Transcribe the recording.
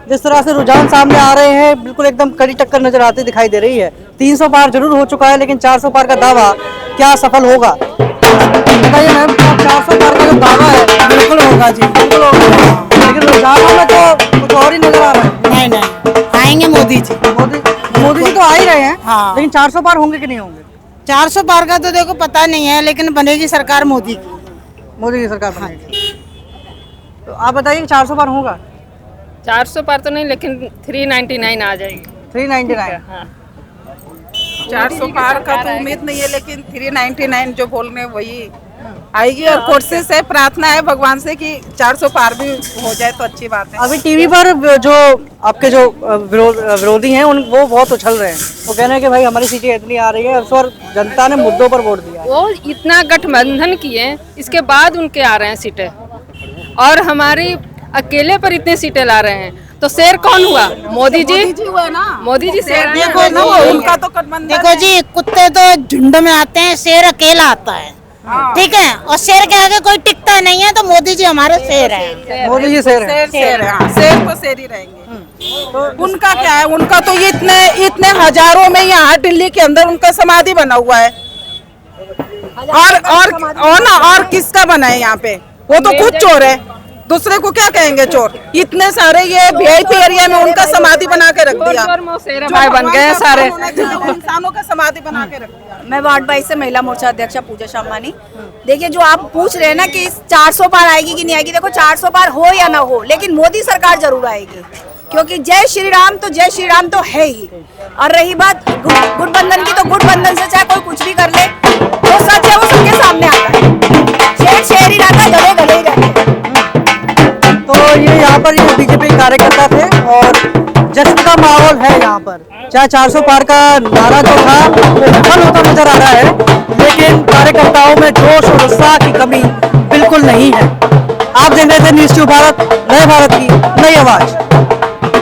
जिस तरह से रुझान सामने आ रहे हैं, बिल्कुल एकदम कड़ी टक्कर नजर आती दिखाई दे रही है। 300 पार जरूर हो चुका है, लेकिन 400 पार का दावा क्या सफल होगा? बताइए मैम, 400 पार का जो दावा है बिल्कुल होगा जी, बिल्कुल होगा, लेकिन रुझानों में तो कुछ और ही नजर आ रहा है। नहीं नहीं आएंगे मोदी जी। मोदी जी तो आ ही रहे हैं, हाँ। लेकिन 400 पार होंगे कि नहीं होंगे? 400 पार का तो देखो पता नहीं है, लेकिन बनेगी सरकार मोदी की। मोदी की सरकार बनेगी। तो आप बताइए 400 पार होगा? 400 पार तो नहीं, लेकिन 399 आ जाएगी। 399। हाँ। 400 पार का तो उम्मीद नहीं है, लेकिन 399 जो बोल रहे हैं वही आएगी। और कोशिश है, प्रार्थना है भगवान से कि 400 पार भी हो जाए तो अच्छी बात है। अभी टीवी पर जो आपके जो विरोधी हैं वो बहुत उछल रहे हैं। वो कह रहे हैं कि भाई हमारी सीटें इतनी आ रही है, इस बार जनता ने मुद्दों पर वोट दिया है। वो इतना गठबंधन किए, इसके बाद उनके आ रहे हैं सीटें, और हमारी अकेले पर इतनी सीटें ला रहे हैं, तो शेर कौन हुआ? मोदी जी हुआ ना, मोदी जी शेर हैं। देखो ना, उनका तो गठबंधन देखो जी, कुत्ते तो झुंड में आते हैं, शेर अकेला आता है। ठीक है, और शेर के आगे कोई टिकता नहीं है, तो मोदी जी हमारे शेर है। मोदी जी शेर है। शेर है, हाँ, शेर तो शेर ही रहेंगे। तो उनका क्या है, उनका तो ये इतने हजारों में यहाँ दिल्ली के अंदर उनका समाधि बना हुआ है। और ना, और किसका बना है यहाँ पे? वो तो खुद चोर है, दूसरे को क्या कहेंगे चोर? इतने सारे ये वीआईपी एरिया में उनका समाधि बना के रख दिया, भाई बन गए हैं सारे। इंसानों का समाधि बना के रख दिया। मैं वार्ड 22 से महिला मोर्चा अध्यक्षा पूजा शामानी। देखिए, जो आप पूछ रहे हैं ना कि 400 पार आएगी कि नहीं आएगी, देखो 400 पार हो या ना हो, लेकिन मोदी सरकार जरूर आएगी, क्योंकि जय श्री राम तो जय श्री राम तो है ही। और रही बात गुटबंधन की, तो गुटबंधन से चाहे कोई कुछ भी कर ले, वो सच है, वो सबके सामने आता है। शेर शेर ही रहता है, गले गले ही रहते हैं। तो ये यहाँ पर ये बीजेपी कार्यकर्ता थे और जश्न का माहौल है यहाँ पर। चाहे 400 पार का नारा जो था वो विफल होता नजर आ रहा है, लेकिन कार्यकर्ताओं में जोश और उत्साह की कमी बिल्कुल नहीं है। आप देख रहे थे न्यूज़ ट्यूब भारत, नए भारत की नई आवाज।